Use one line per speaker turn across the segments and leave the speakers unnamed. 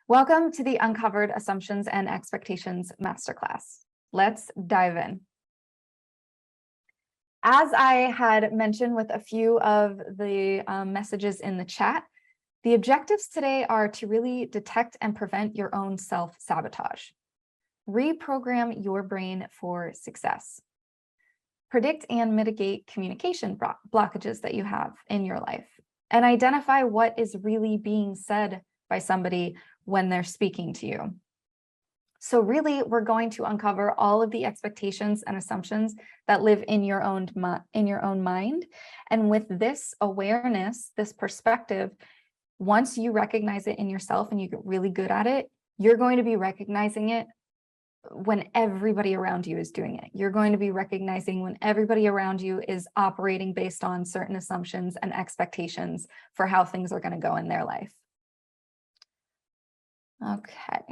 Welcome to the Uncovered Assumptions and Expectations Masterclass. Let's dive in. As I had mentioned with a few of the messages in the chat, the objectives today are to really detect and prevent your own self-sabotage. Reprogram your brain for success. Predict and mitigate communication blockages that you have in your life, and identify what is really being said by somebody when they're speaking to you. So really, we're going to uncover all of the expectations and assumptions that live in your own mind. And with this awareness, this perspective, once you recognize it in yourself and you get really good at it, you're going to be recognizing it when everybody around you is doing it. You're going to be recognizing when everybody around you is operating based on certain assumptions and expectations for how things are going to go in their life. Okay.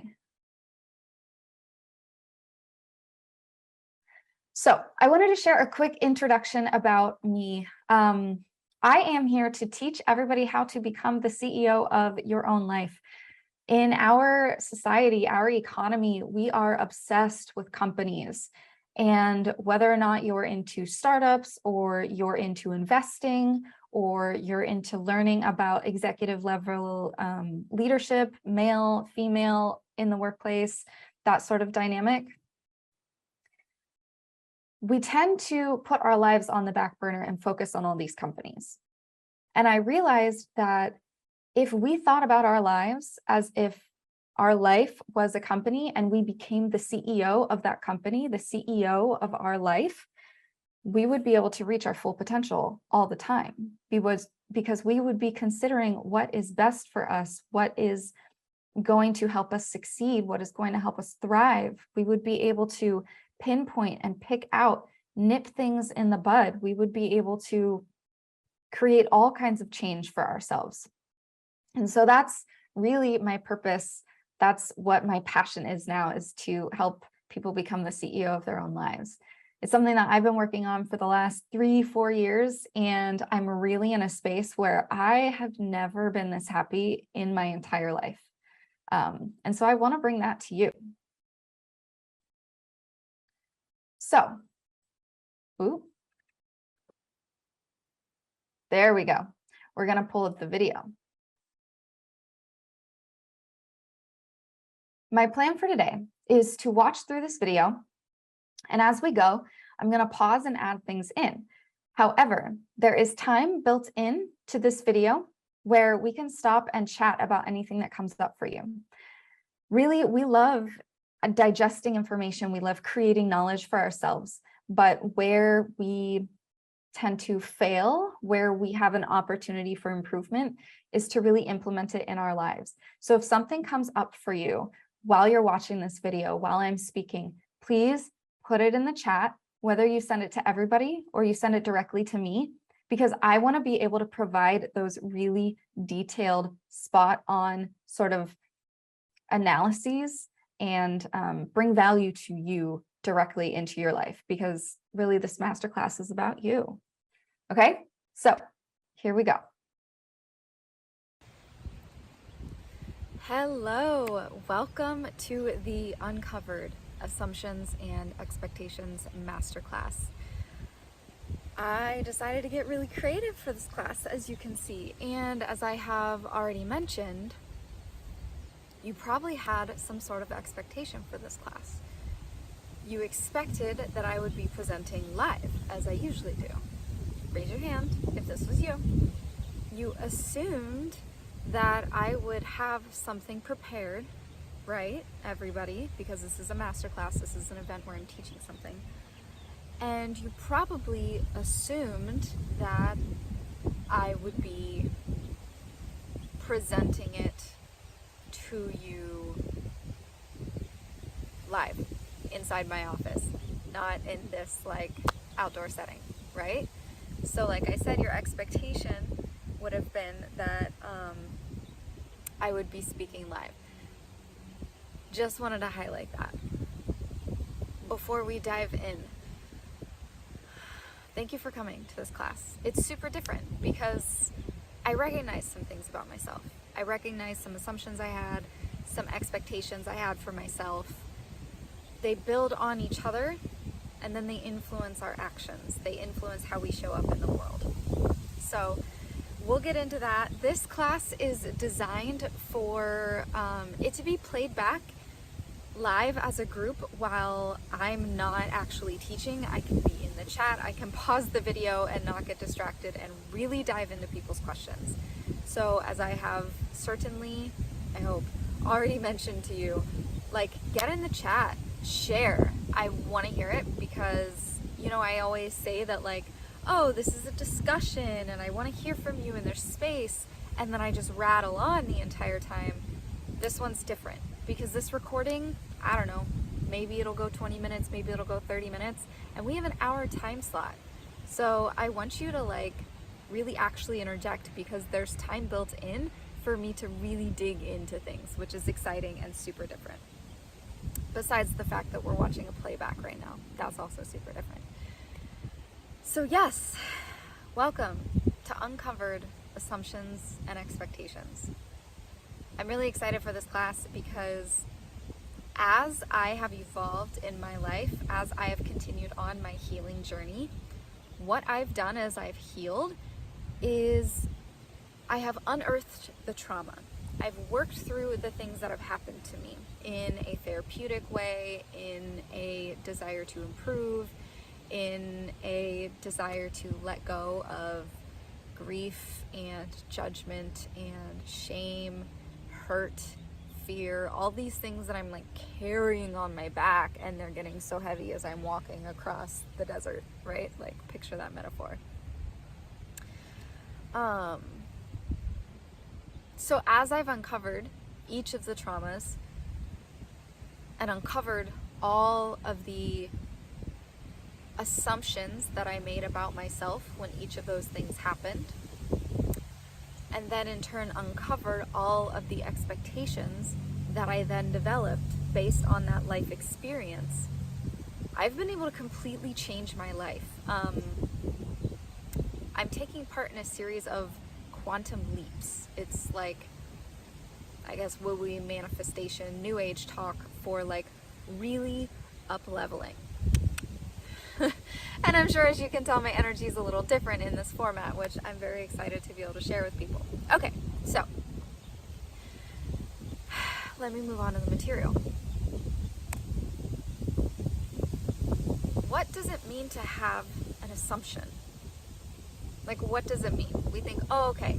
So I wanted to share a quick introduction about me. I am here to teach everybody how to become the CEO of your own life. In our society, our economy, we are obsessed with companies. And whether or not you're into startups or you're into investing or you're into learning about executive level leadership, male, female in the workplace, that sort of dynamic, we tend to put our lives on the back burner and focus on all these companies. And I realized that if we thought about our lives as if our life was a company and we became the CEO of that company, the CEO of our life, we would be able to reach our full potential all the time. Because we would be considering what is best for us, what is going to help us succeed, what is going to help us thrive. We would be able to pinpoint and pick out, nip things in the bud. We would be able to create all kinds of change for ourselves. And so that's really my purpose. That's what my passion is now, is to help people become the CEO of their own lives. It's something that I've been working on for the last 3-4 years, and I'm really in a space where I have never been this happy in my entire life. And so I want to bring that to you. So, there we go. We're going to pull up the video. My plan for today is to watch through this video, and as we go, I'm going to pause and add things in. However, there is time built in to this video where we can stop and chat about anything that comes up for you. Really, we love digesting information. We love creating knowledge for ourselves, but where we tend to fail, where we have an opportunity for improvement, is to really implement it in our lives. So if something comes up for you while you're watching this video, while I'm speaking, please put it in the chat, whether you send it to everybody or you send it directly to me, because I want to be able to provide those really detailed, spot on sort of analyses and bring value to you directly into your life, because really this masterclass is about you. Okay, so here we go. Hello, welcome to the Uncovered Assumptions and Expectations Masterclass. I decided to get really creative for this class, as you can see, and as I have already mentioned, you probably had some sort of expectation for this class. You expected that I would be presenting live, as I usually do. Raise your hand if this was you. You assumed that I would have something prepared, right, everybody, because this is a masterclass, this is an event where I'm teaching something. And you probably assumed that I would be presenting it to you live inside my office, not in this like outdoor setting, right? So like I said, your expectation would have been that I would be speaking live. Just wanted to highlight that. Before we dive in, thank you for coming to this class. It's super different because I recognize some things about myself. I recognize some assumptions I had, some expectations I had for myself, they build on each other, and then they influence our actions. They influence how we show up in the world. So we'll get into that. This class is designed for it to be played back live as a group while I'm not actually teaching. I can be in the chat, I can pause the video and not get distracted and really dive into people's questions. So as I have certainly, I hope, already mentioned to you, like, get in the chat, share. I want to hear it because, you know, I always say that, like, oh, this is a discussion and I want to hear from you and there's space, and then I just rattle on the entire time. This one's different because this recording, I don't know, maybe it'll go 20 minutes, maybe it'll go 30 minutes, and we have an hour time slot. So I want you to, like, really actually interject because there's time built in for me to really dig into things, which is exciting and super different. Besides the fact that we're watching a playback right now, that's also super different. So yes, welcome to Uncovered Assumptions and Expectations. I'm really excited for this class because as I have evolved in my life, as I have continued on my healing journey, what I've done as I've healed is I have unearthed the trauma. I've worked through the things that have happened to me in a therapeutic way, in a desire to improve, in a desire to let go of grief and judgment and shame, hurt, fear, all these things that I'm, like, carrying on my back, and they're getting so heavy as I'm walking across the desert, right? Like, picture that metaphor. So as I've uncovered each of the traumas and uncovered all of the assumptions that I made about myself when each of those things happened, and then in turn uncovered all of the expectations that I then developed based on that life experience, I've been able to completely change my life. I'm taking part in a series of quantum leaps. It's like, I guess, woo-woo manifestation, new age talk for, like, really up-leveling. And I'm sure, as you can tell, my energy is a little different in this format, which I'm very excited to be able to share with people. Okay, so let me move on to the material. What does it mean to have an assumption? Like, what does it mean? We think, oh, okay,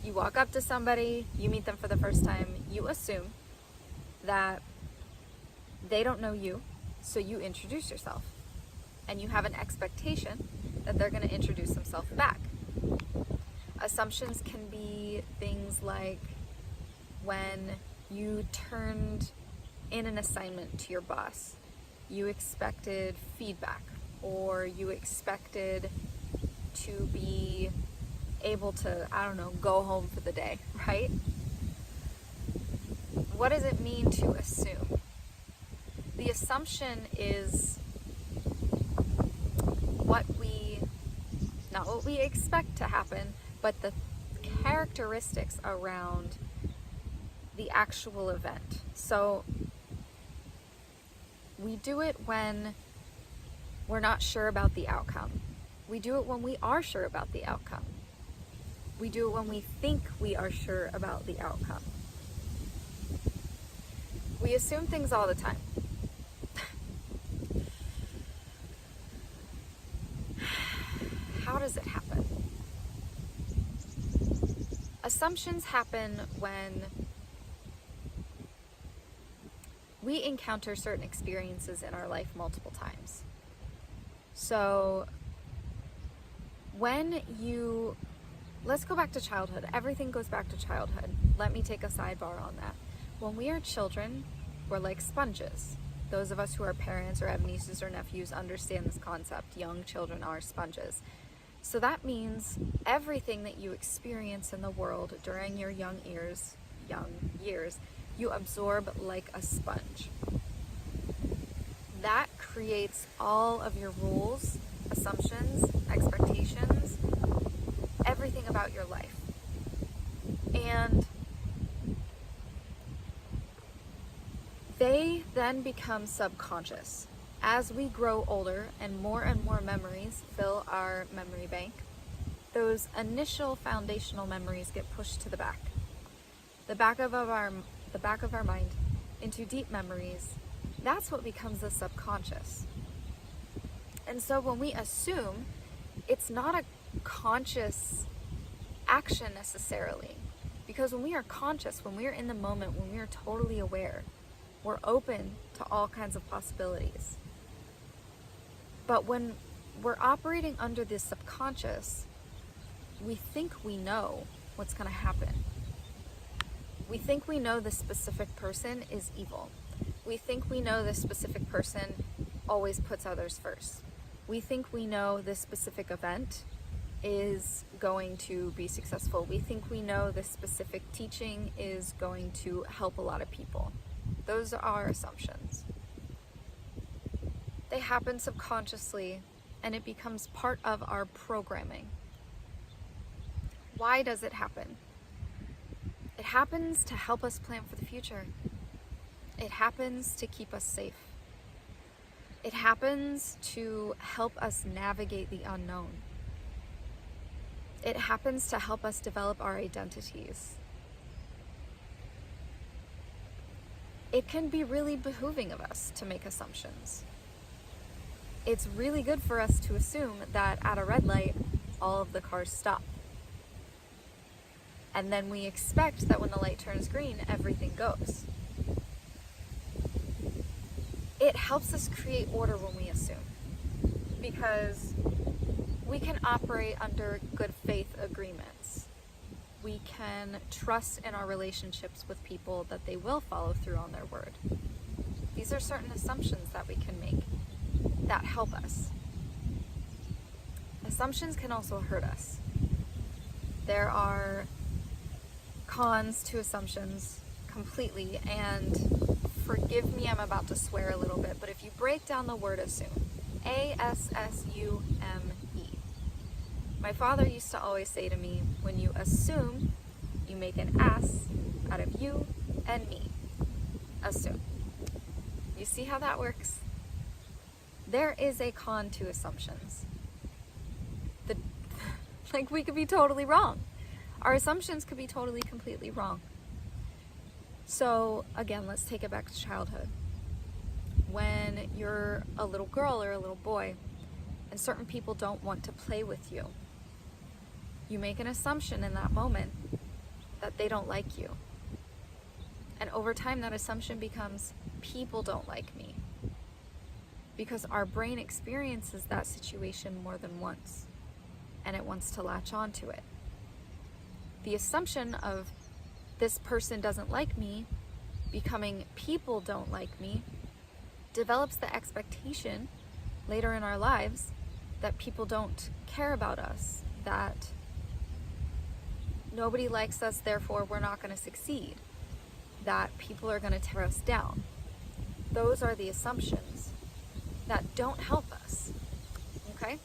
you walk up to somebody, you meet them for the first time, you assume that they don't know you, so you introduce yourself. And you have an expectation that they're going to introduce themselves back. Assumptions can be things like when you turned in an assignment to your boss, you expected feedback, or you expected to be able to, I don't know, go home for the day, right? What does it mean to assume? The assumption is not what we expect to happen, but the characteristics around the actual event. So we do it when we're not sure about the outcome. We do it when we are sure about the outcome. We do it when we think we are sure about the outcome. We assume things all the time. How does it happen? Assumptions happen when we encounter certain experiences in our life multiple times. So let's go back to childhood. Everything goes back to childhood. Let me take a sidebar on that. When we are children, we're like sponges. Those of us who are parents or have nieces or nephews understand this concept. Young children are sponges. So that means everything that you experience in the world during your young years, you absorb like a sponge. That creates all of your rules, assumptions, expectations, everything about your life. And they then become subconscious. As we grow older and more memories fill our memory bank, those initial foundational memories get pushed to the back of our mind, into deep memories. That's what becomes the subconscious. And so when we assume, it's not a conscious action necessarily, because when we are conscious, when we are in the moment, when we are totally aware, we're open to all kinds of possibilities. But when we're operating under this subconscious, we think we know what's going to happen. We think we know this specific person is evil. We think we know this specific person always puts others first. We think we know this specific event is going to be successful. We think we know this specific teaching is going to help a lot of people. Those are our assumptions. They happen subconsciously, and it becomes part of our programming. Why does it happen? It happens to help us plan for the future. It happens to keep us safe. It happens to help us navigate the unknown. It happens to help us develop our identities. It can be really behooving of us to make assumptions. It's really good for us to assume that at a red light, all of the cars stop. And then we expect that when the light turns green, everything goes. It helps us create order when we assume, because we can operate under good faith agreements. We can trust in our relationships with people that they will follow through on their word. These are certain assumptions that we can make that help us. Assumptions can also hurt us. There are cons to assumptions completely, and forgive me, I'm about to swear a little bit, but if you break down the word assume, A-S-S-U-M-E. My father used to always say to me, when you assume, you make an ass out of you and me. Assume. You see how that works? There is a con to assumptions. Like, we could be totally wrong. Our assumptions could be totally, completely wrong. So again, let's take it back to childhood. When you're a little girl or a little boy and certain people don't want to play with you, you make an assumption in that moment that they don't like you. And over time, that assumption becomes, people don't like me. Because our brain experiences that situation more than once, and it wants to latch onto it. The assumption of this person doesn't like me becoming people don't like me develops the expectation later in our lives that people don't care about us, that nobody likes us, therefore we're not going to succeed, that people are going to tear us down. Those are the assumptions that don't help us. Okay?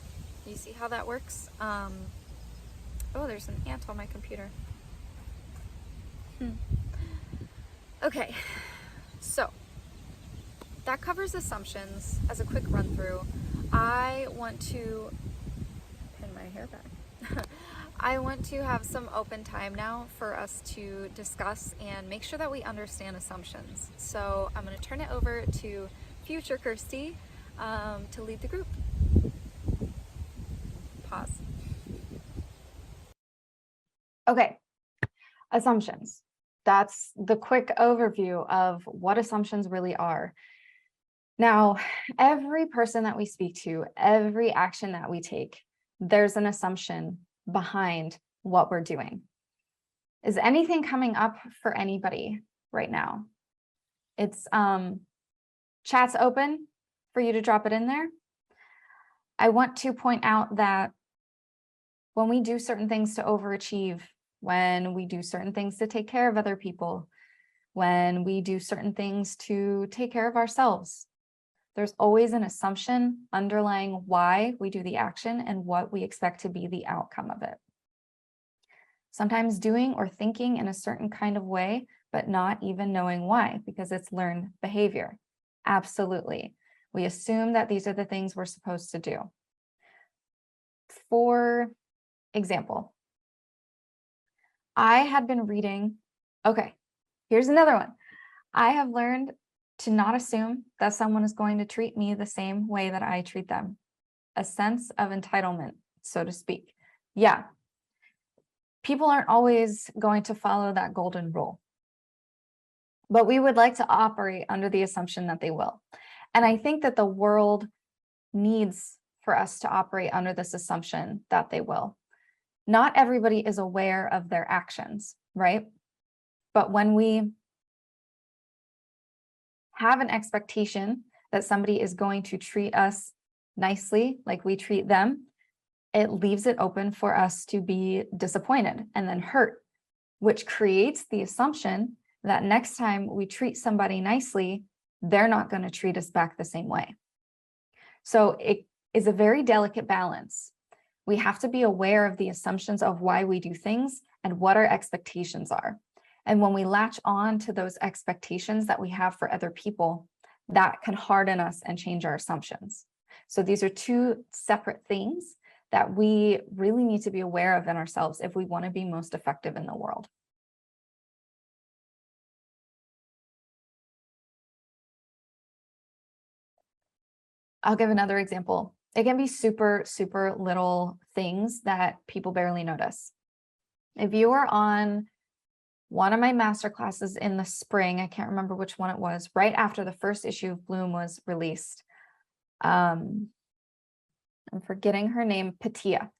You see how that works? Oh, there's an ant on my computer. Okay, so that covers assumptions. As a quick run through, I want to pin my hair back. I want to have some open time now for us to discuss and make sure that we understand assumptions. So I'm going to turn it over to future Kerstie to lead the group. Pause. Okay, assumptions. That's the quick overview of what assumptions really are. Now, every person that we speak to, every action that we take, there's an assumption behind what we're doing. Is anything coming up for anybody right now? It's chat's open for you to drop it in there. I want to point out that when we do certain things to overachieve, when we do certain things to take care of other people, when we do certain things to take care of ourselves, there's always an assumption underlying why we do the action and what we expect to be the outcome of it. Sometimes doing or thinking in a certain kind of way, but not even knowing why, because it's learned behavior. Absolutely. We assume that these are the things we're supposed to do. For example, I had been reading, okay, here's another one. I have learned to not assume that someone is going to treat me the same way that I treat them. A sense of entitlement, so to speak. Yeah. People aren't always going to follow that golden rule, but we would like to operate under the assumption that they will. And I think that the world needs for us to operate under this assumption that they will. Not everybody is aware of their actions, right? But when we have an expectation that somebody is going to treat us nicely, like we treat them, it leaves it open for us to be disappointed and then hurt, which creates the assumption that next time we treat somebody nicely, they're not going to treat us back the same way. So it is a very delicate balance. We have to be aware of the assumptions of why we do things and what our expectations are. And when we latch on to those expectations that we have for other people, that can harden us and change our assumptions. So these are two separate things that we really need to be aware of in ourselves if we want to be most effective in the world. I'll give another example. It can be super, super little things that people barely notice. If you were on one of my masterclasses in the spring, I can't remember which one it was, right after the first issue of Bloom was released. I'm forgetting her name, Patia.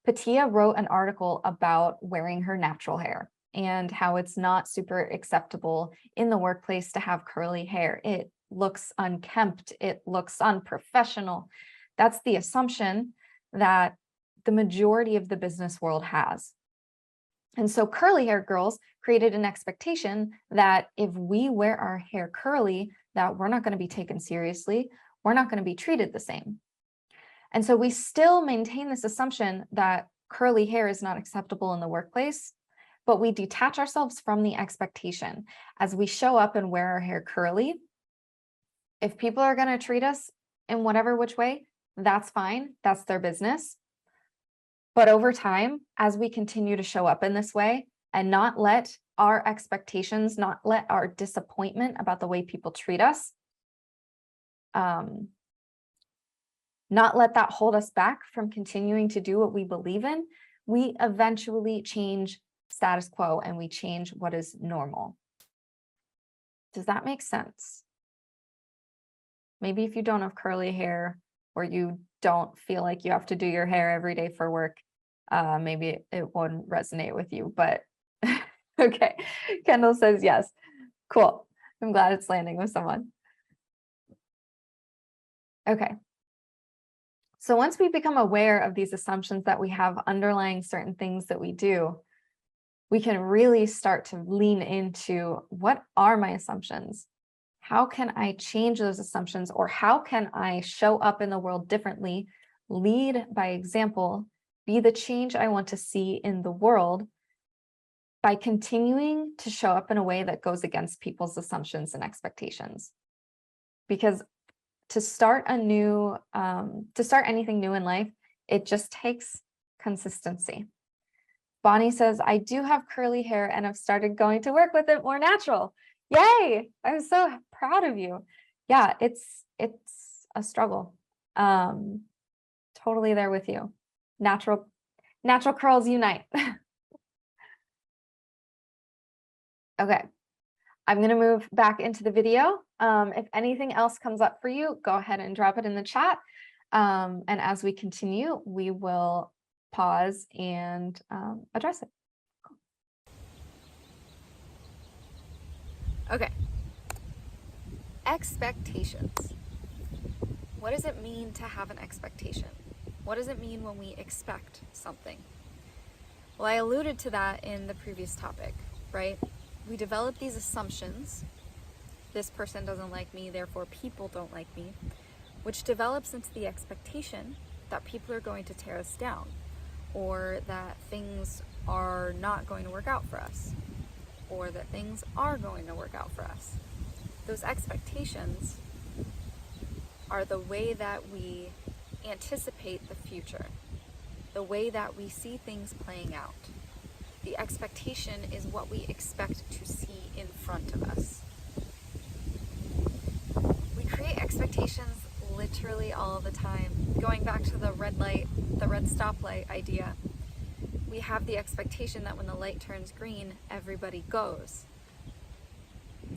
Patia wrote an article about wearing her natural hair and how it's not super acceptable in the workplace to have curly hair. It looks unkempt. It looks unprofessional. That's the assumption that the majority of the business world has. And so curly hair girls created an expectation that if we wear our hair curly, that we're not going to be taken seriously. We're not going to be treated the same. And so we still maintain this assumption that curly hair is not acceptable in the workplace, but we detach ourselves from the expectation as we show up and wear our hair curly. If people are going to treat us in whatever which way, that's fine. That's their business. But over time, as we continue to show up in this way and not let our expectations, not let our disappointment about the way people treat us, not let that hold us back from continuing to do what we believe in, we eventually change status quo and we change what is normal. Does that make sense? Maybe if you don't have curly hair or you don't feel like you have to do your hair every day for work, maybe it wouldn't resonate with you, but okay. Kendall says yes. Cool. I'm glad it's landing with someone. Okay. So once we become aware of these assumptions that we have underlying certain things that we do, we can really start to lean into what are my assumptions? How can I change those assumptions, or how can I show up in the world differently, lead by example, be the change I want to see in the world by continuing to show up in a way that goes against people's assumptions and expectations? Because to start anything new in life, it just takes consistency. Bonnie says, I do have curly hair and I've started going to work with it more natural. Yay! I'm so proud of you. Yeah, it's a struggle. Totally there with you. Natural curls unite. Okay. I'm going to move back into the video. If anything else comes up for you, go ahead and drop it in the chat. And as we continue, we will pause and address it. Okay. Expectations. What does it mean to have an expectation? What does it mean when we expect something? Well, I alluded to that in the previous topic, right? We develop these assumptions. This person doesn't like me, therefore people don't like me, which develops into the expectation that people are going to tear us down, or that things are not going to work out for us, or that things are going to work out for us. Those expectations are the way that we anticipate the future, the way that we see things playing out. The expectation is what we expect to see in front of us. We create expectations literally all the time. Going back to the red stoplight idea, we have the expectation that when the light turns green, everybody goes.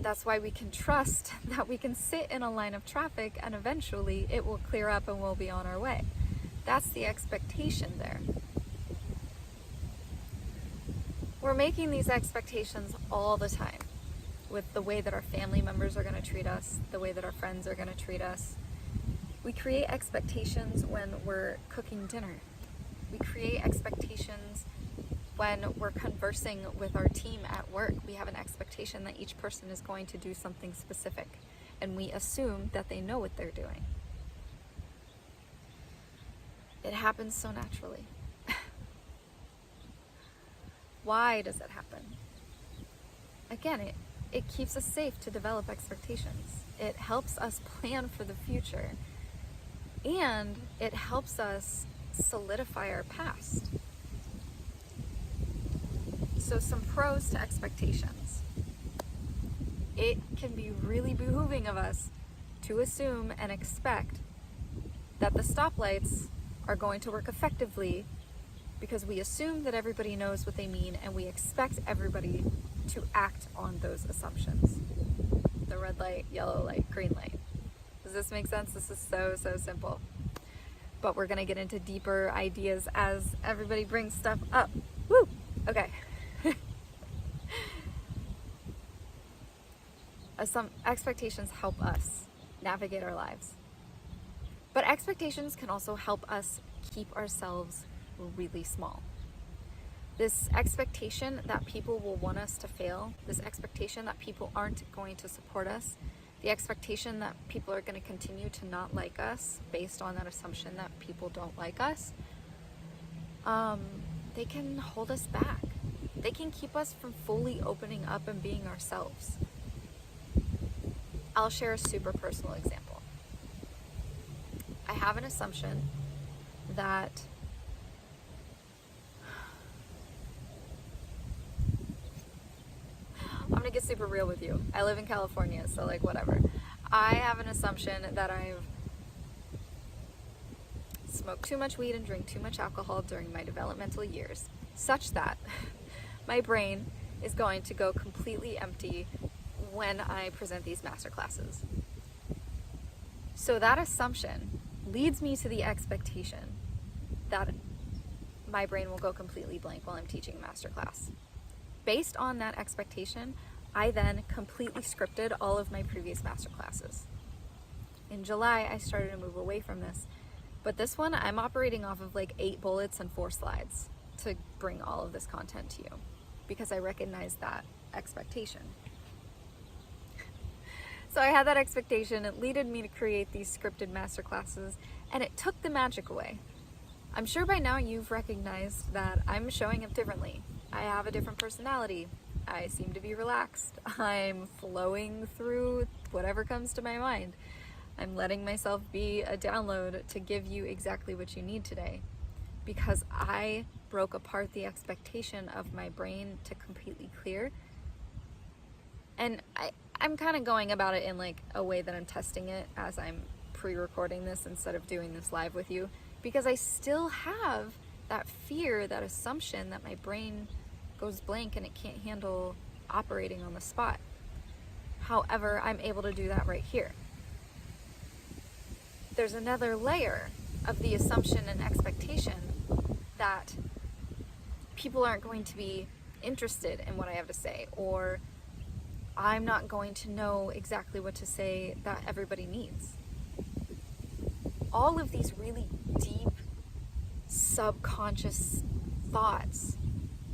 That's why we can trust that we can sit in a line of traffic and eventually it will clear up and we'll be on our way. That's the expectation there. We're making these expectations all the time with the way that our family members are going to treat us, the way that our friends are going to treat us. We create expectations when we're cooking dinner. We create expectations when we're conversing with our team at work. We have an expectation that each person is going to do something specific, and we assume that they know what they're doing. It happens so naturally. Why does it happen? Again, it keeps us safe to develop expectations. It helps us plan for the future, and it helps us solidify our past. So some pros to expectations. It can be really behooving of us to assume and expect that the stoplights are going to work effectively because we assume that everybody knows what they mean and we expect everybody to act on those assumptions. The red light, yellow light, green light. Does this make sense? This is so simple. But we're gonna get into deeper ideas as everybody brings stuff up. Woo! Okay. Some expectations help us navigate our lives. But expectations can also help us keep ourselves really small. This expectation that people will want us to fail, this expectation that people aren't going to support us, the expectation that people are going to continue to not like us based on that assumption that people don't like us, they can hold us back. They can keep us from fully opening up and being ourselves. I'll share a super personal example. I have an assumption that I'm gonna get super real with you. I live in California, so like whatever. I have an assumption that I've smoked too much weed and drank too much alcohol during my developmental years, such that my brain is going to go completely empty when I present these masterclasses. So that assumption leads me to the expectation that my brain will go completely blank while I'm teaching a masterclass. Based on that expectation, I then completely scripted all of my previous masterclasses. In July, I started to move away from this, but this one I'm operating off of like 8 bullets and 4 slides to bring all of this content to you because I recognize that expectation. So I had that expectation, it led me to create these scripted masterclasses, and it took the magic away. I'm sure by now you've recognized that I'm showing up differently. I have a different personality. I seem to be relaxed. I'm flowing through whatever comes to my mind. I'm letting myself be a download to give you exactly what you need today, because I broke apart the expectation of my brain to completely clear. And I'm kind of going about it in like a way that I'm testing it as I'm pre-recording this instead of doing this live with you, because I still have that fear, that assumption that my brain goes blank and it can't handle operating on the spot. However, I'm able to do that right here. There's another layer of the assumption and expectation that people aren't going to be interested in what I have to say, or I'm not going to know exactly what to say that everybody needs. All of these really deep, subconscious thoughts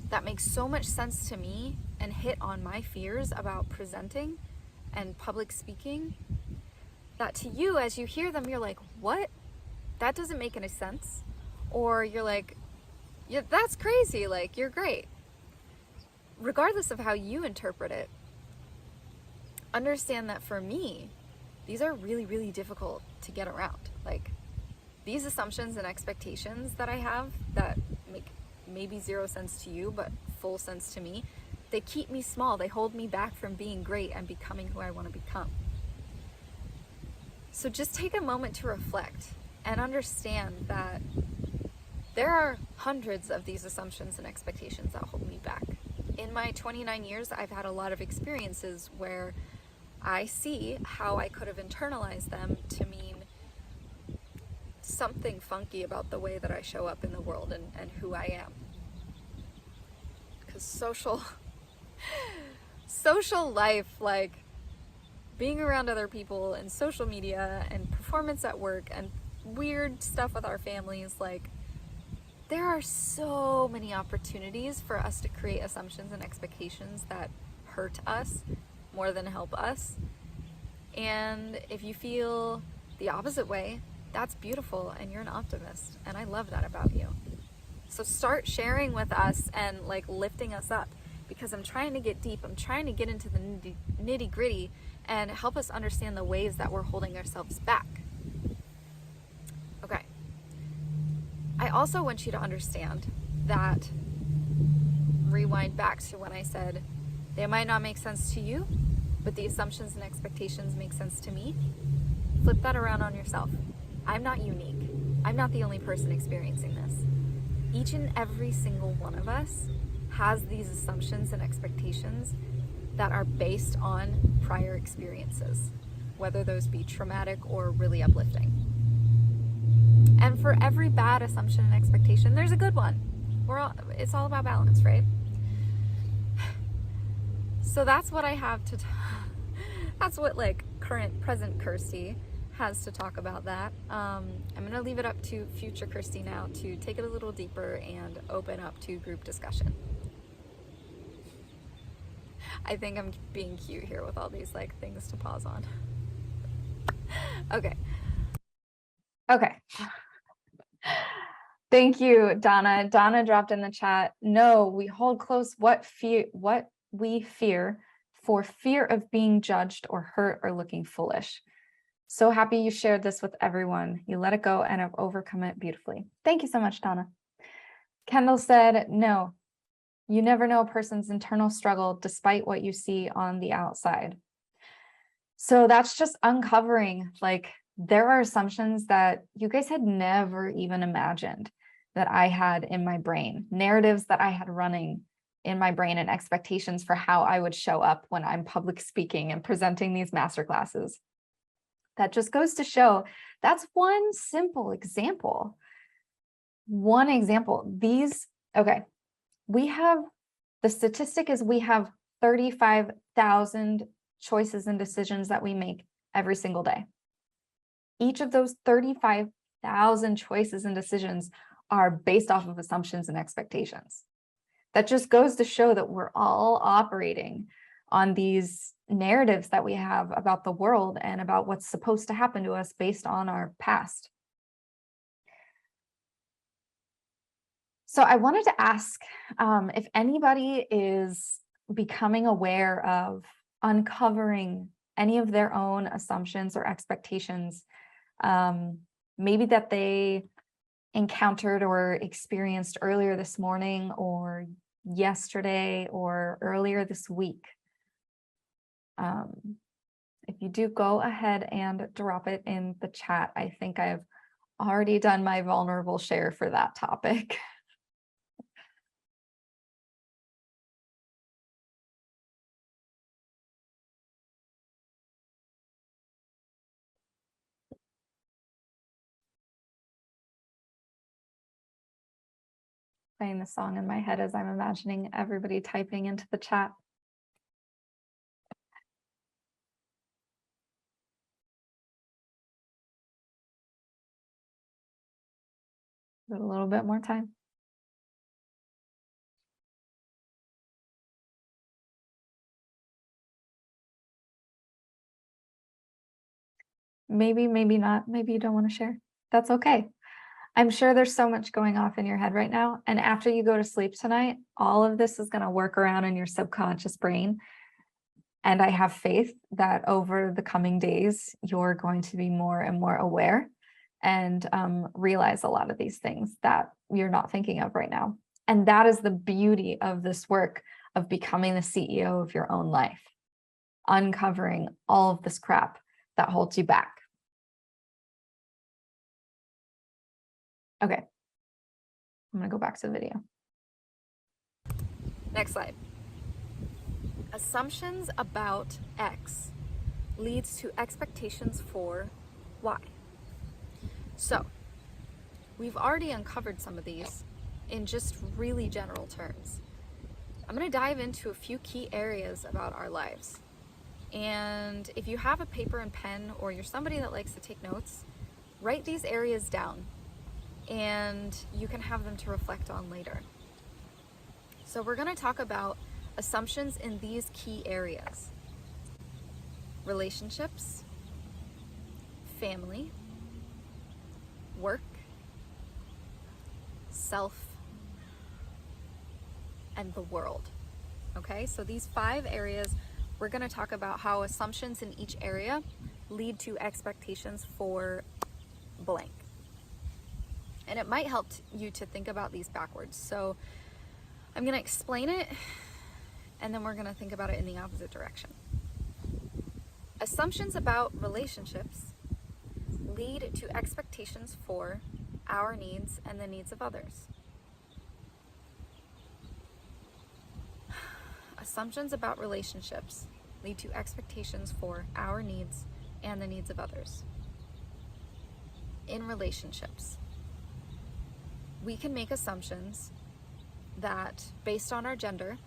that make so much sense to me and hit on my fears about presenting and public speaking, that to you, as you hear them, you're like, what? That doesn't make any sense. Or you're like, Yeah, that's crazy. Like, you're great. Regardless of how you interpret it, understand that for me, these are really, really difficult to get around. Like, these assumptions and expectations that I have that make maybe zero sense to you, but full sense to me, they keep me small. They hold me back from being great and becoming who I want to become. So just take a moment to reflect and understand that there are hundreds of these assumptions and expectations that hold me back. In my 29 years, I've had a lot of experiences where I see how I could have internalized them to mean something funky about the way that I show up in the world and who I am. Because social life, like being around other people and social media and performance at work and weird stuff with our families, like there are so many opportunities for us to create assumptions and expectations that hurt us more than help us. And if you feel the opposite way, that's beautiful, and you're an optimist, and I love that about you. So start sharing with us and like lifting us up, because I'm trying to get deep. I'm trying to get into the nitty gritty and help us understand the ways that we're holding ourselves back. Okay. I also want you to understand that, rewind back to when I said they might not make sense to you, but the assumptions and expectations make sense to me. Flip that around on yourself. I'm not unique. I'm not the only person experiencing this. Each and every single one of us has these assumptions and expectations that are based on prior experiences, whether those be traumatic or really uplifting. And for every bad assumption and expectation, there's a good one. It's all about balance, right? So that's what I have to that's what like present Kerstie has to talk about that. I'm going to leave it up to future Kerstie now to take it a little deeper and open up to group discussion. I think I'm being cute here with all these like things to pause on. Okay. Thank you, Donna. Donna dropped in the chat, no, we hold close what we fear for fear of being judged or hurt or looking foolish. So happy you shared this with everyone. You let it go and have overcome it beautifully. Thank you so much, Donna. Kendall said, no, you never know a person's internal struggle despite what you see on the outside. So that's just uncovering, like, there are assumptions that you guys had never even imagined that I had in my brain, narratives that I had running in my brain and expectations for how I would show up when I'm public speaking and presenting these masterclasses. That just goes to show that's one simple example. One example. We have, the statistic is we have 35,000 choices and decisions that we make every single day. Each of those 35,000 choices and decisions are based off of assumptions and expectations. That just goes to show that we're all operating on these narratives that we have about the world and about what's supposed to happen to us based on our past. So I wanted to ask if anybody is becoming aware of uncovering any of their own assumptions or expectations, maybe that they encountered or experienced earlier this morning or yesterday or earlier this week. If you do, go ahead and drop it in the chat. I think I've already done my vulnerable share for that topic. Playing the song in my head as I'm imagining everybody typing into the chat. Give it a little bit more time. Maybe, maybe not. Maybe you don't want to share. That's okay. I'm sure there's so much going off in your head right now. And after you go to sleep tonight, all of this is going to work around in your subconscious brain. And I have faith that over the coming days, you're going to be more and more aware and realize a lot of these things that you're not thinking of right now. And that is the beauty of this work of becoming the CEO of your own life, uncovering all of this crap that holds you back. Okay, I'm gonna go back to the video. Next slide. Assumptions about X leads to expectations for Y. So we've already uncovered some of these in just really general terms. I'm going to dive into a few key areas about our lives. And if you have a paper and pen, or you're somebody that likes to take notes, write these areas down and you can have them to reflect on later. So we're going to talk about assumptions in these key areas: relationships, family, work, self, and the world. Okay, so these 5 areas, we're going to talk about how assumptions in each area lead to expectations for blank. And it might help you to think about these backwards. So I'm going to explain it, and then we're going to think about it in the opposite direction. Assumptions about relationships lead to expectations for our needs and the needs of others. Assumptions about relationships lead to expectations for our needs and the needs of others. In relationships, we can make assumptions that, based on our gender,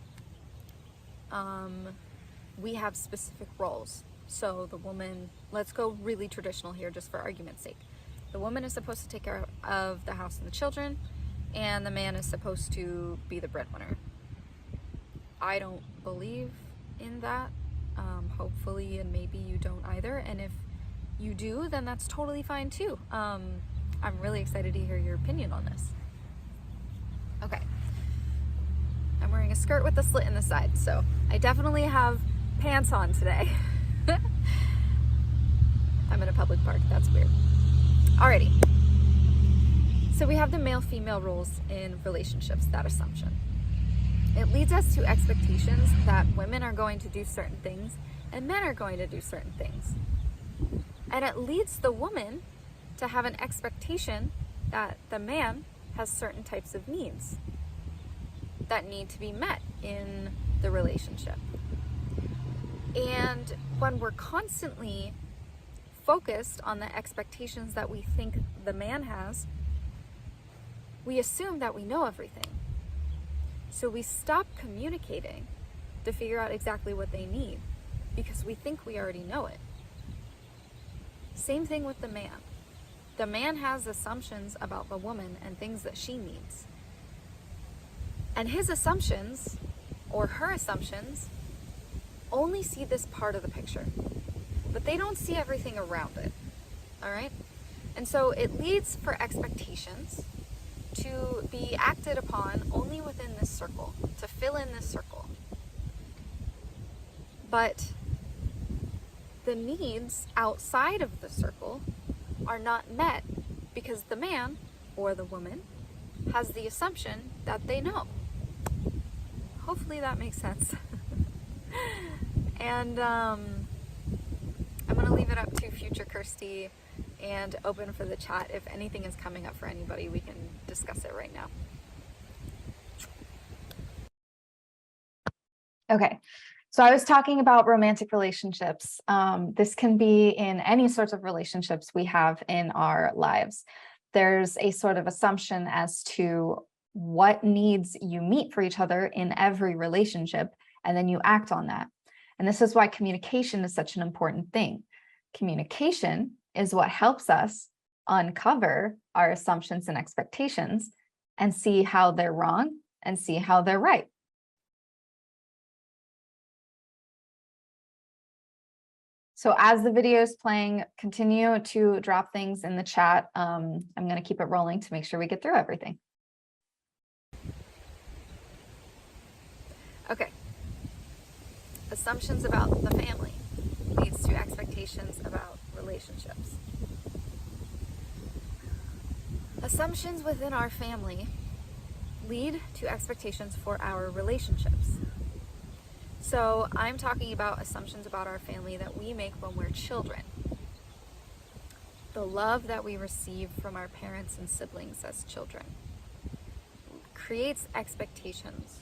we have specific roles. So the woman, let's go really traditional here just for argument's sake. The woman is supposed to take care of the house and the children, and the man is supposed to be the breadwinner. I don't believe in that. Hopefully, and maybe you don't either. And if you do, then that's totally fine too. I'm really excited to hear your opinion on this. Okay. I'm wearing a skirt with a slit in the side, so I definitely have pants on today. I'm in a public park, that's weird. Alrighty. So we have the male-female roles in relationships, that assumption. It leads us to expectations that women are going to do certain things and men are going to do certain things. And it leads the woman to have an expectation that the man has certain types of needs that need to be met in the relationship. And when we're constantly focused on the expectations that we think the man has, we assume that we know everything. So we stop communicating to figure out exactly what they need because we think we already know it. Same thing with the man. The man has assumptions about the woman and things that she needs. And his assumptions, or her assumptions, only see this part of the picture, but they don't see everything around it. All right? And so it leads for expectations to be acted upon only within this circle, to fill in this circle. But the needs outside of the circle are not met because the man or the woman has the assumption that they know. Hopefully that makes sense. And I'm going to leave it up to future Kerstie and open for the chat. If anything is coming up for anybody, we can discuss it right now. Okay, so I was talking about romantic relationships. This can be in any sorts of relationships we have in our lives. There's a sort of assumption as to what needs you meet for each other in every relationship, and then you act on that. And this is why communication is such an important thing. Communication is what helps us uncover our assumptions and expectations and see how they're wrong and see how they're right. So as the video is playing, continue to drop things in the chat. I'm going to keep it rolling to make sure we get through everything.
Okay. Assumptions about the family leads to expectations about relationships. Assumptions within our family lead to expectations for our relationships. So I'm talking about assumptions about our family that we make when we're children. The love that we receive from our parents and siblings as children creates expectations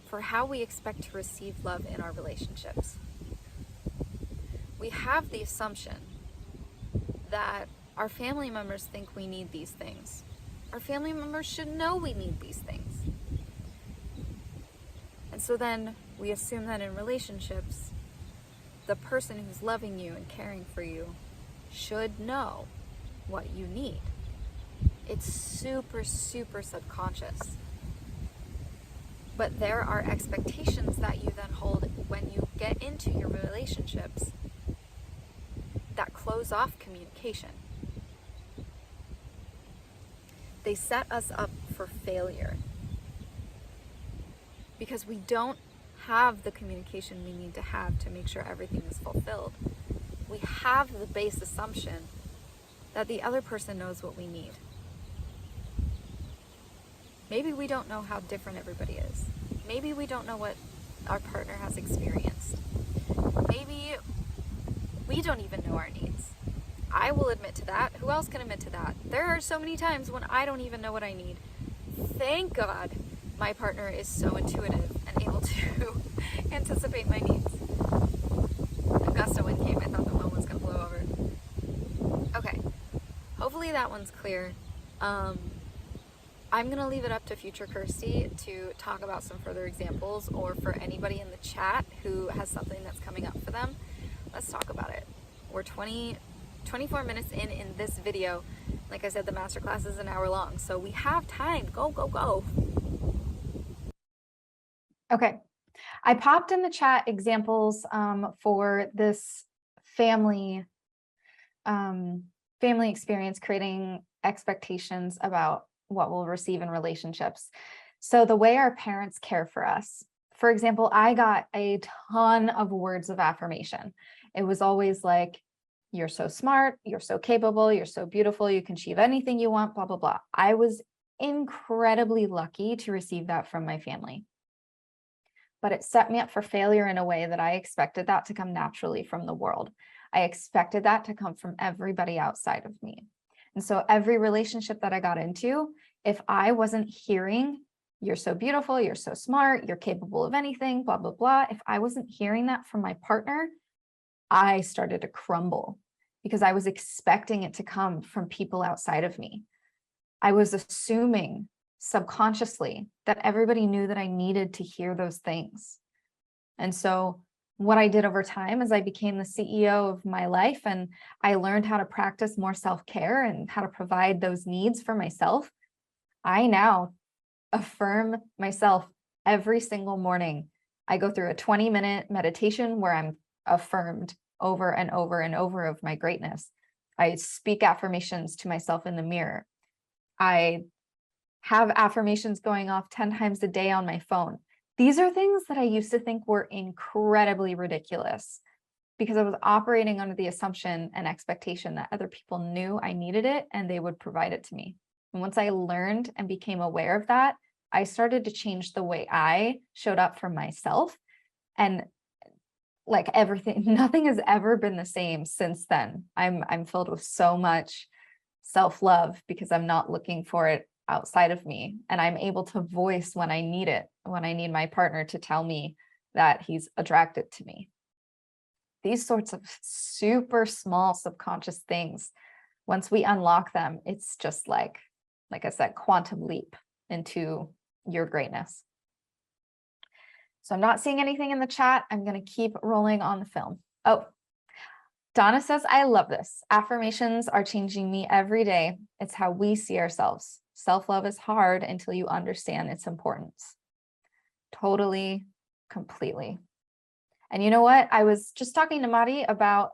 for how we expect to receive love in our relationships. We have the assumption that our family members think we need these things. Our family members should know we need these things. And so then we assume that in relationships, the person who's loving you and caring for you should know what you need. It's super, super subconscious. But there are expectations that you then hold when you get into your relationships that close off communication. They set us up for failure because we don't have the communication we need to have to make sure everything is fulfilled. We have the base assumption that the other person knows what we need. Maybe we don't know how different everybody is. Maybe we don't know what our partner has experienced. Maybe we don't even know our needs. I will admit to that. Who else can admit to that? There are so many times when I don't even know what I need. Thank God my partner is so intuitive and able to anticipate my needs. A gust of wind came. I thought the phone was going to blow over. Okay. Hopefully that one's clear. I'm going to leave it up to future Kerstie to talk about some further examples, or for anybody in the chat who has something that's coming up for them. Let's talk about it. We're 24 minutes in this video. Like I said, the masterclass is an hour long, so we have time. Go, go, go.
Okay. I popped in the chat examples for this family experience, creating expectations about what we'll receive in relationships. So the way our parents care for us, for example, I got a ton of words of affirmation. It was always like, you're so smart, you're so capable, you're so beautiful, you can achieve anything you want, blah, blah, blah. I was incredibly lucky to receive that from my family. But it set me up for failure in a way that I expected that to come naturally from the world. I expected that to come from everybody outside of me. And so every relationship that I got into, if I wasn't hearing, you're so beautiful, you're so smart, you're capable of anything, blah, blah, blah. If I wasn't hearing that from my partner, I started to crumble because I was expecting it to come from people outside of me. I was assuming subconsciously that everybody knew that I needed to hear those things. And so what I did over time is I became the CEO of my life, and I learned how to practice more self-care and how to provide those needs for myself. I now affirm myself every single morning. I go through a 20-minute meditation where I'm affirmed over and over and over of my greatness. I speak affirmations to myself in the mirror. I have affirmations going off 10 times a day on my phone. These are things that I used to think were incredibly ridiculous because I was operating under the assumption and expectation that other people knew I needed it and they would provide it to me. And once I learned and became aware of that, I started to change the way I showed up for myself. And like everything, nothing has ever been the same since then. I'm filled with so much self-love because I'm not looking for it outside of me. And I'm able to voice when I need it, when I need my partner to tell me that he's attracted to me. These sorts of super small subconscious things, once we unlock them, it's just like I said, quantum leap into your greatness. So I'm not seeing anything in the chat. I'm going to keep rolling on the film. Oh, Donna says, I love this. Affirmations are changing me every day. It's how we see ourselves. Self-love is hard until you understand its importance. Totally, completely. And you know what? I was just talking to Mari about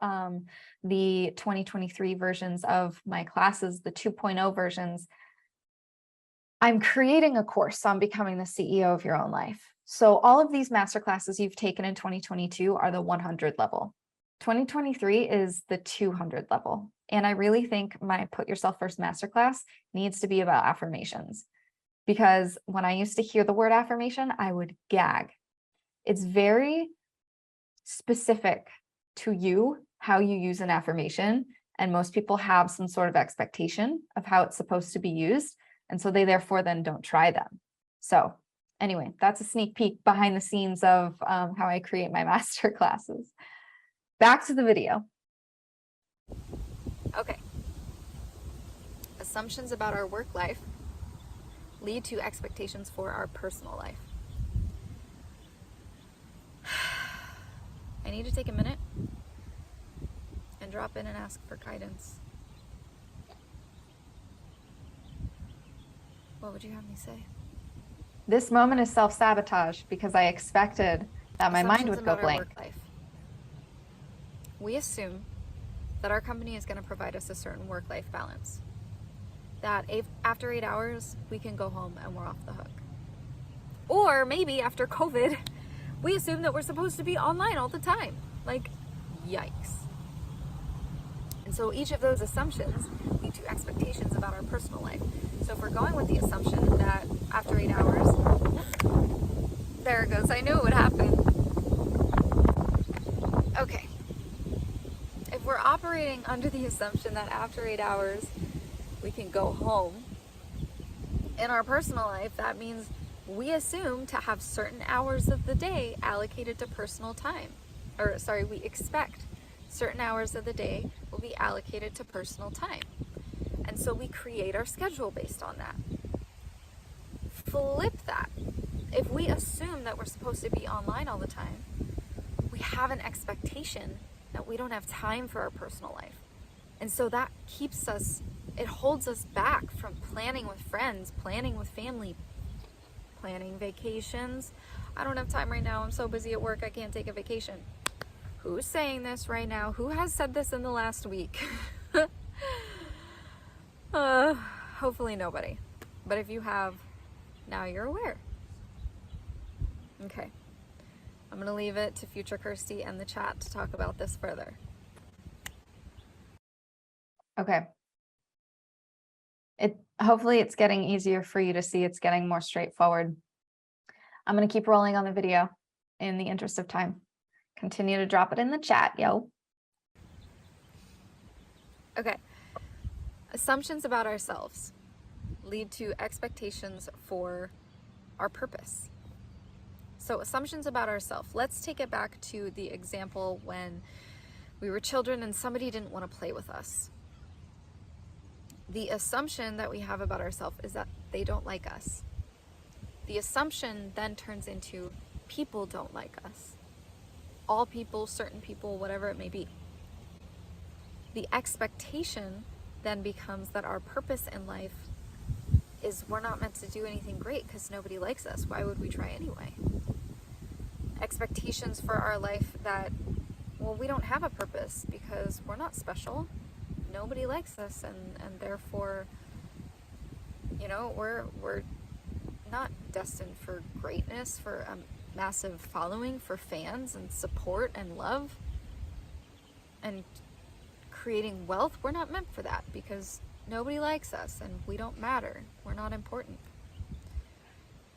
the 2023 versions of my classes, the 2.0 versions. I'm creating a course on becoming the CEO of your own life. So all of these masterclasses you've taken in 2022 are the 100 level. 2023 is the 200 level. And I really think my Put Yourself First masterclass needs to be about affirmations. Because when I used to hear the word affirmation, I would gag. It's very specific to you, how you use an affirmation. And most people have some sort of expectation of how it's supposed to be used. And so they therefore then don't try them. So anyway, that's a sneak peek behind the scenes of how I create my master classes. Back to the video.
Okay. Assumptions about our work life lead to expectations for our personal life. I need to take a minute and drop in and ask for guidance. What would you have me say?
This moment is self-sabotage because I expected that my mind would go blank.
Work life. We assume that our company is going to provide us a certain work-life balance. That after 8 hours, we can go home and we're off the hook. Or maybe after COVID, we assume that we're supposed to be online all the time. Like, yikes. And so each of those assumptions lead to expectations about our personal life. So if we're going with the assumption that after 8 hours, there it goes, I knew it would happen. Okay. If we're operating under the assumption that after 8 hours, we can go home, in our personal life, that means we assume to have certain hours of the day allocated to personal time. We expect certain hours of the day will be allocated to personal time. And so we create our schedule based on that. Flip that. If we assume that we're supposed to be online all the time, we have an expectation that we don't have time for our personal life. And so that keeps us, it holds us back from planning with friends, planning with family, planning vacations. I don't have time right now. I'm so busy at work, I can't take a vacation. Who's saying this right now? Who has said this in the last week? Hopefully nobody. But if you have, now you're aware. Okay. I'm going to leave it to future Kerstie and the chat to talk about this further.
Okay. Hopefully it's getting easier for you to see. It's getting more straightforward. I'm going to keep rolling on the video in the interest of time. Continue to drop it in the chat, yo.
Okay. Assumptions about ourselves lead to expectations for our purpose. So assumptions about ourselves. Let's take it back to the example when we were children and somebody didn't want to play with us. The assumption that we have about ourselves is that they don't like us. The assumption then turns into people don't like us. All people, certain people, whatever it may be. The expectation then becomes that our purpose in life is we're not meant to do anything great because nobody likes us. Why would we try anyway? Expectations for our life that, well, we don't have a purpose because we're not special. Nobody likes us, and therefore, you know, we're not destined for greatness, for a massive following, for fans and support and love and creating wealth. We're not meant for that because nobody likes us and we don't matter. We're not important.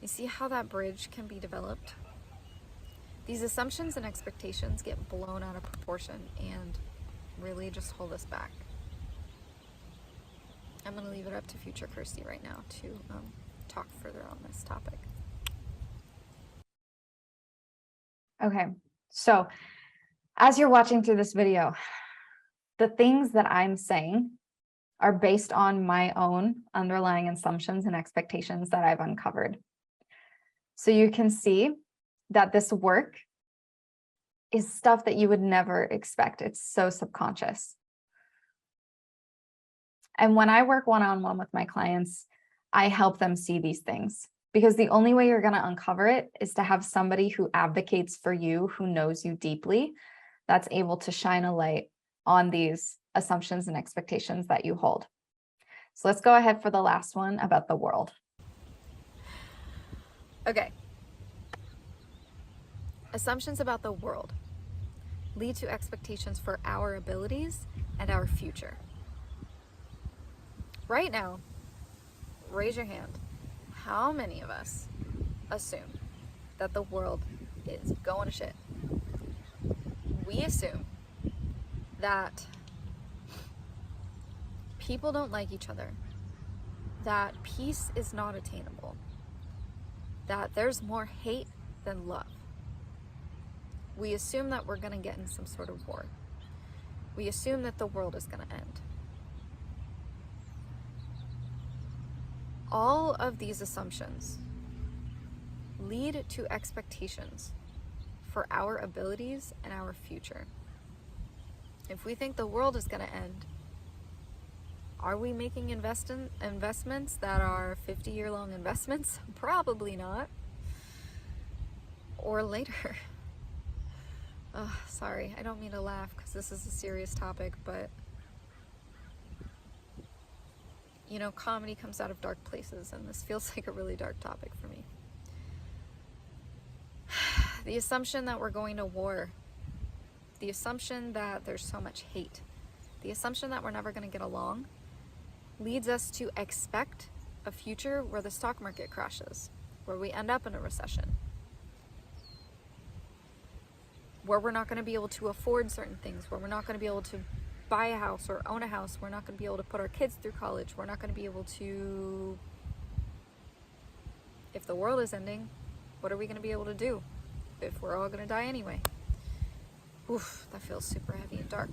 You see how that bridge can be developed? These assumptions and expectations get blown out of proportion and really just hold us back. I'm going to leave it up to future Kerstie right now to talk further on this topic.
Okay, so as you're watching through this video, the things that I'm saying are based on my own underlying assumptions and expectations that I've uncovered. So you can see that this work is stuff that you would never expect. It's so subconscious. And when I work one-on-one with my clients, I help them see these things. Because the only way you're going to uncover it is to have somebody who advocates for you, who knows you deeply, that's able to shine a light on these assumptions and expectations that you hold. So let's go ahead for the last one about the world.
Okay. Assumptions about the world lead to expectations for our abilities and our future. Right now, raise your hand. How many of us assume that the world is going to shit? We assume that people don't like each other, that peace is not attainable, that there's more hate than love. We assume that we're going to get in some sort of war. We assume that the world is going to end. All of these assumptions lead to expectations for our abilities and our future. If we think the world is going to end, are we making investments that are 50-year-long investments? Probably not. Or later. Oh, sorry, I don't mean to laugh because this is a serious topic, but you know, comedy comes out of dark places, and this feels like a really dark topic for me. The assumption that we're going to war, the assumption that there's so much hate, the assumption that we're never going to get along leads us to expect a future where the stock market crashes, where we end up in a recession, where we're not going to be able to afford certain things, where we're not going to be able to buy a house or own a house, we're not going to be able to put our kids through college, we're not going to be able to... If the world is ending, what are we going to be able to do if we're all going to die anyway? Oof, that feels super heavy and dark.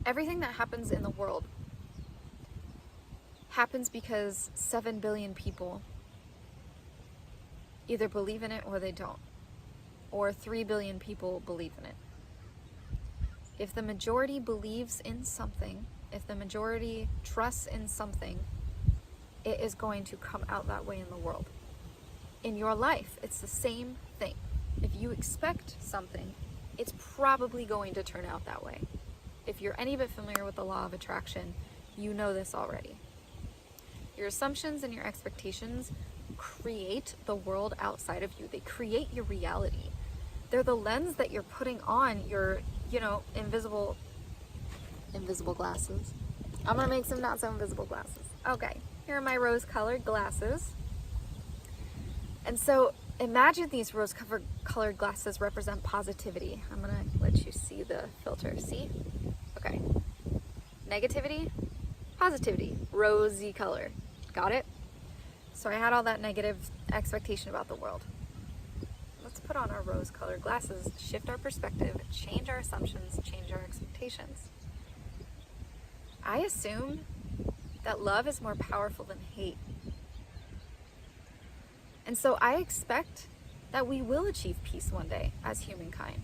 Everything that happens in the world happens because 7 billion people either believe in it or they don't, or 3 billion people believe in it. If the majority believes in something, if the majority trusts in something, it is going to come out that way in the world. In your life, it's the same thing. If you expect something, it's probably going to turn out that way. If you're any bit familiar with the law of attraction, you know this already. Your assumptions and your expectations create the world outside of you. They create your reality. They're the lens that you're putting on your, invisible glasses. I'm gonna make some not so invisible glasses. Okay, here are my rose-colored glasses. And so imagine these rose-colored glasses represent positivity. I'm gonna let you see the filter. See? Okay. Negativity, positivity, rosy color. Got it? So I had all that negative expectation about the world. Let's put on our rose-colored glasses, shift our perspective, change our assumptions, change our expectations. I assume that love is more powerful than hate. And so I expect that we will achieve peace one day as humankind.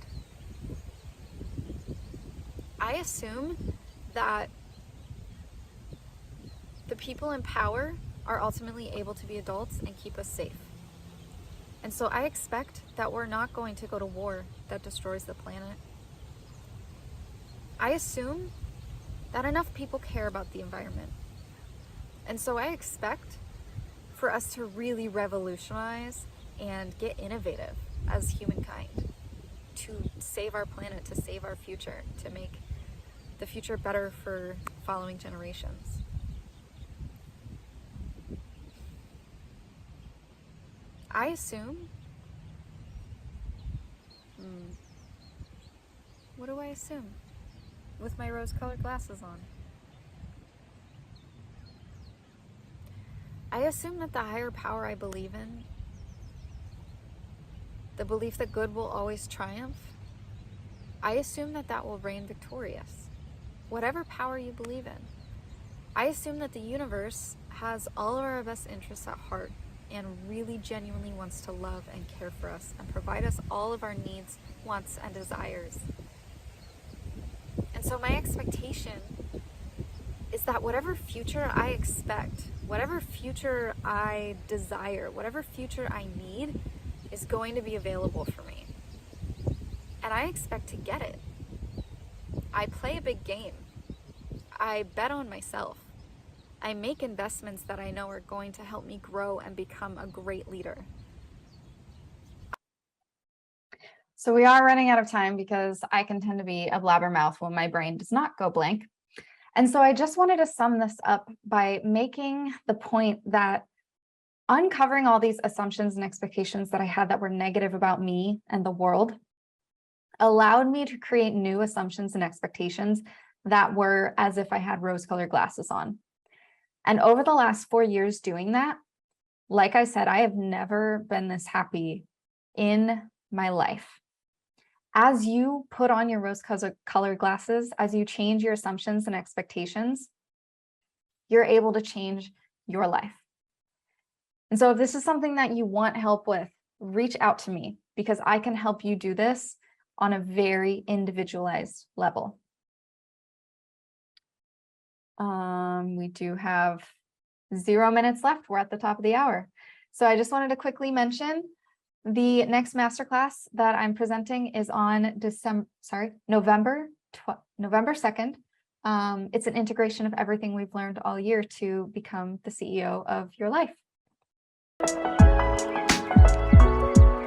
I assume that the people in power are ultimately able to be adults and keep us safe. And so I expect that we're not going to go to war that destroys the planet. I assume that enough people care about the environment. And so I expect for us to really revolutionize and get innovative as humankind to save our planet, to save our future, to make the future better for following generations. I assume, what do I assume with my rose-colored glasses on? I assume that the higher power I believe in, the belief that good will always triumph, I assume that that will reign victorious. Whatever power you believe in. I assume that the universe has all of our best interests at heart and really genuinely wants to love and care for us and provide us all of our needs, wants, and desires. And so my expectation is that whatever future I expect, whatever future I desire, whatever future I need is going to be available for me. And I expect to get it. I play a big game. I bet on myself. I make investments that I know are going to help me grow and become a great leader.
So we are running out of time because I can tend to be a blabbermouth when my brain does not go blank. And so I just wanted to sum this up by making the point that uncovering all these assumptions and expectations that I had that were negative about me and the world allowed me to create new assumptions and expectations that were as if I had rose-colored glasses on. And over the last 4 years doing that, like I said, I have never been this happy in my life. As you put on your rose-colored glasses, as you change your assumptions and expectations, you're able to change your life. And so if this is something that you want help with, reach out to me because I can help you do this on a very individualized level. We do have 0 minutes left. We're at the top of the hour. So I just wanted to quickly mention the next masterclass that I'm presenting is on November 2nd. It's an integration of everything we've learned all year to become the CEO of your life.